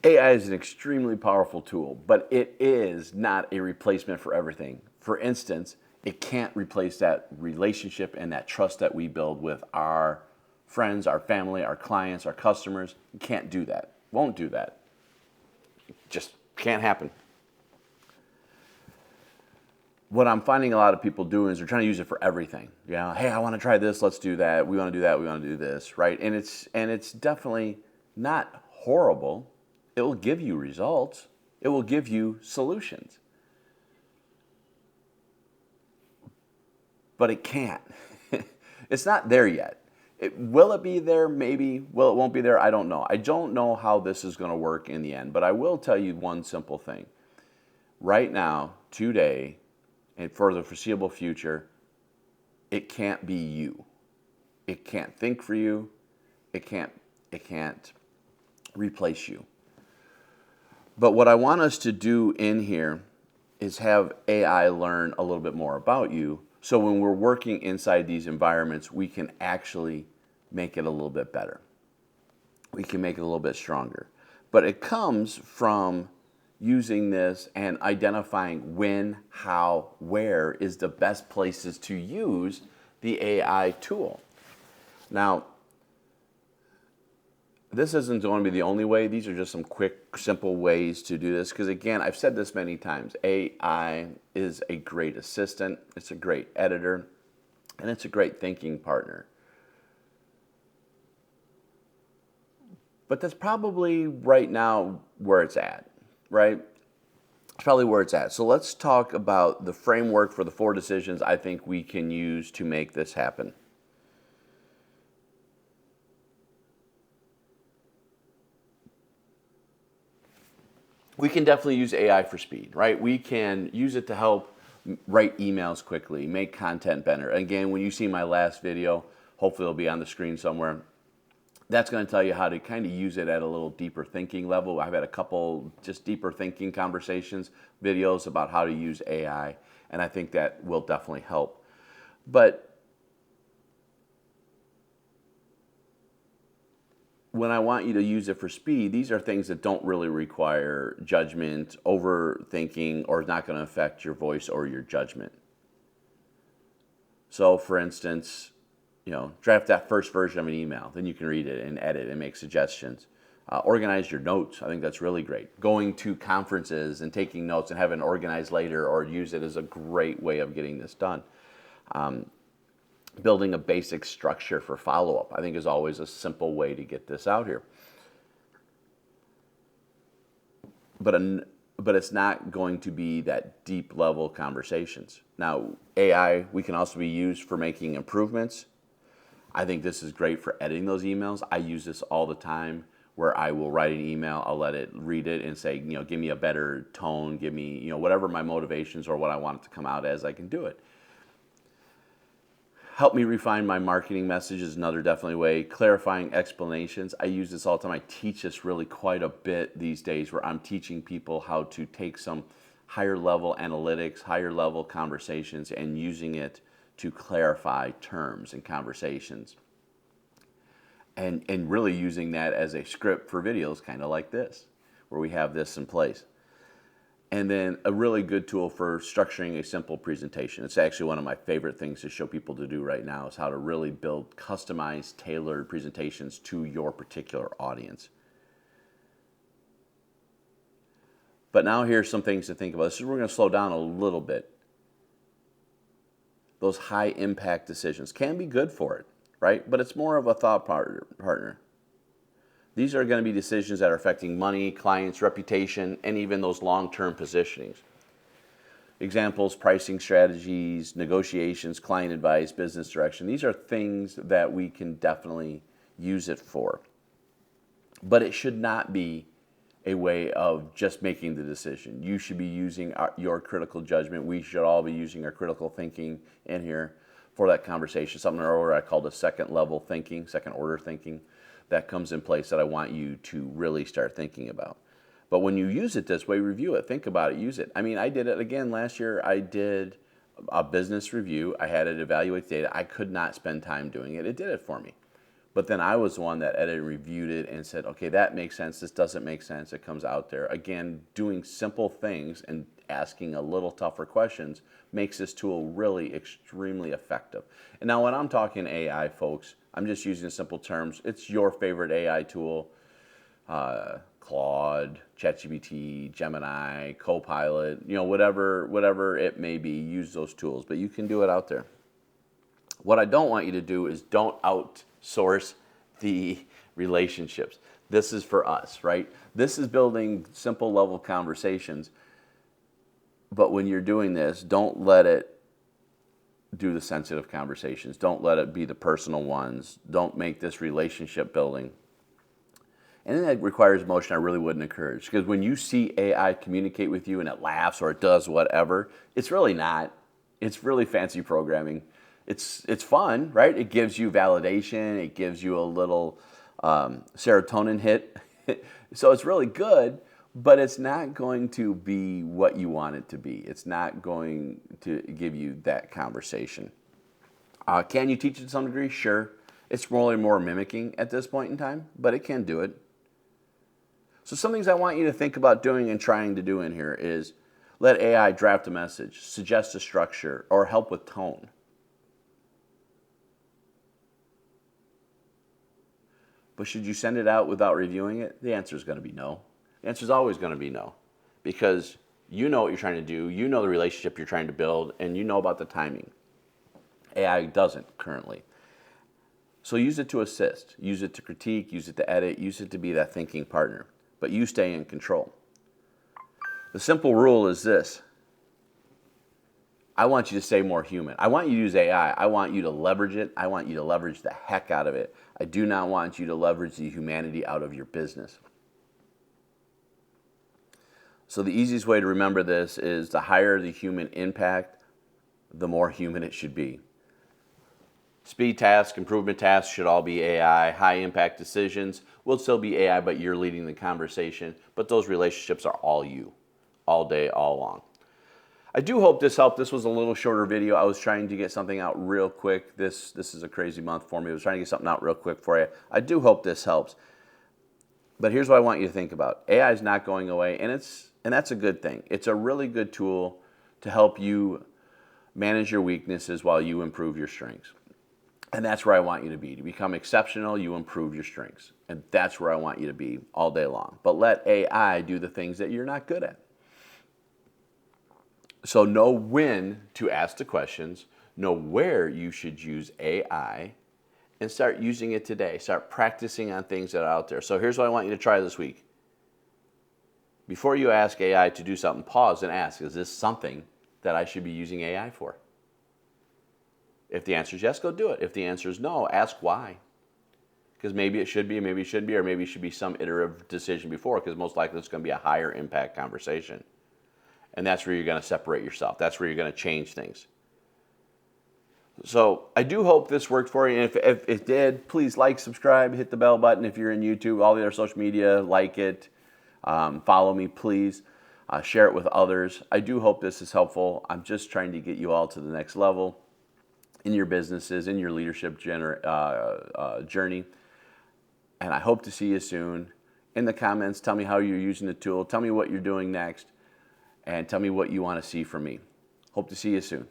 AI is an extremely powerful tool, but it is not a replacement for everything. For instance, it can't replace that relationship and that trust that we build with our friends, our family, our clients, our customers. It can't do that. Won't do that. Just can't happen. What I'm finding a lot of people doing is they're trying to use it for everything. You know, hey, I want to try this, let's do that. We want to do that, we want to do this, right? And it's definitely not horrible. It will give you results. It will give you solutions. But it can't. It's not there yet. Will it be there? Maybe. Will it won't be there? I don't know. I don't know how this is going to work in the end, but I will tell you one simple thing. Right now, today, and for the foreseeable future, it can't be you. It can't think for you. It can't replace you. But what I want us to do in here is have AI learn a little bit more about you. So when we're working inside these environments, we can actually make it a little bit better. We can make it a little bit stronger. But it comes from using this and identifying when, how, where is the best places to use the AI tool. Now, this isn't going to be the only way. These are just some quick, simple ways to do this. Because again, I've said this many times, AI is a great assistant, it's a great editor, and it's a great thinking partner. But that's probably right now where it's at, right? It's probably where it's at. So let's talk about the framework for the 4 decisions I think we can use to make this happen. We can definitely use AI for speed, right? We can use it to help write emails quickly, make content better. Again, when you see my last video, hopefully it'll be on the screen somewhere. That's going to tell you how to kind of use it at a little deeper thinking level. I've had a couple just deeper thinking conversations, videos about how to use AI, and I think that will definitely help. But when I want you to use it for speed, these are things that don't really require judgment, overthinking, or not going to affect your voice or your judgment. So, for instance, draft that first version of an email. Then you can read it and edit and make suggestions. Organize your notes. I think that's really great. Going to conferences and taking notes and having it organized later or use it is a great way of getting this done. Building a basic structure for follow-up, I think, is always a simple way to get this out here. But it's not going to be that deep level conversations. Now, AI, we can also be used for making improvements. I think this is great for editing those emails. I use this all the time where I will write an email, I'll let it read it and say, give me a better tone, give me, whatever my motivations or what I want it to come out as, I can do it. Help me refine my marketing message is another definitely way. Clarifying explanations. I use this all the time. I teach this really quite a bit these days where I'm teaching people how to take some higher level analytics, higher level conversations and using it to clarify terms and conversations. And really using that as a script for videos kind of like this, where we have this in place. And then a really good tool for structuring a simple presentation. It's actually one of my favorite things to show people to do right now is how to really build customized, tailored presentations to your particular audience. But now here's some things to think about. We're going to slow down a little bit. Those high impact decisions can be good for it, right? But it's more of a thought partner. These are going to be decisions that are affecting money, clients, reputation, and even those long-term positionings. Examples, pricing strategies, negotiations, client advice, business direction. These are things that we can definitely use it for. But it should not be a way of just making the decision. You should be using your critical judgment. We should all be using our critical thinking in here for that conversation. Something earlier I called a second level thinking, second order thinking. That comes in place that I want you to really start thinking about. But when you use it this way, review it, think about it, use it. I mean, I did it again last year. I did a business review. I had it evaluate data. I could not spend time doing it. It did it for me. But then I was the one that edited and reviewed it and said, okay, that makes sense. This doesn't make sense. It comes out there. Again, doing simple things and asking a little tougher questions makes this tool really extremely effective. And now when I'm talking AI, folks, I'm just using simple terms. It's your favorite AI tool, Claude, ChatGPT, Gemini, Copilot, whatever it may be, use those tools. But you can do it out there. What I don't want you to do is don't outsource the relationships. This is for us, right? This is building simple level conversations. But when you're doing this, don't let it do the sensitive conversations. Don't let it be the personal ones. Don't make this relationship building. Anything that requires emotion, I really wouldn't encourage. Because when you see AI communicate with you and it laughs or it does whatever, it's really not. It's really fancy programming. It's fun, right? It gives you validation. It gives you a little serotonin hit. So it's really good, but it's not going to be what you want it to be. It's not going to give you that conversation. Can you teach it to some degree? Sure. It's more and more mimicking at this point in time, but it can do it. So some things I want you to think about doing and trying to do in here is let AI draft a message, suggest a structure, or help with tone. But should you send it out without reviewing it? The answer is going to be no. The answer is always going to be no. Because you know what you're trying to do, you know the relationship you're trying to build, and you know about the timing. AI doesn't currently. So use it to assist. Use it to critique, use it to edit, use it to be that thinking partner. But you stay in control. The simple rule is this. I want you to stay more human. I want you to use AI. I want you to leverage it. I want you to leverage the heck out of it. I do not want you to leverage the humanity out of your business. So the easiest way to remember this is the higher the human impact, the more human it should be. Speed tasks, improvement tasks should all be AI. High impact decisions will still be AI, but you're leading the conversation. But those relationships are all you, all day, all along. I do hope this helped. This was a little shorter video. I was trying to get something out real quick. This is a crazy month for me. I was trying to get something out real quick for you. I do hope this helps. But here's what I want you to think about. AI is not going away, and that's a good thing. It's a really good tool to help you manage your weaknesses while you improve your strengths. And that's where I want you to be. To become exceptional, you improve your strengths. And that's where I want you to be all day long. But let AI do the things that you're not good at. So know when to ask the questions, know where you should use AI, and start using it today. Start practicing on things that are out there. So here's what I want you to try this week. Before you ask AI to do something, pause and ask, is this something that I should be using AI for? If the answer is yes, go do it. If the answer is no, ask why. Because maybe it should be, maybe it shouldn't be, or maybe it should be some iterative decision before, because most likely it's going to be a higher impact conversation. And that's where you're going to separate yourself. That's where you're going to change things. So I do hope this worked for you. And if it did, please like, subscribe, hit the bell button. If you're in YouTube, all the other social media, like it. Follow me, please. Share it with others. I do hope this is helpful. I'm just trying to get you all to the next level in your businesses, in your leadership journey. And I hope to see you soon. In the comments, tell me how you're using the tool. Tell me what you're doing next. And tell me what you want to see from me. Hope to see you soon.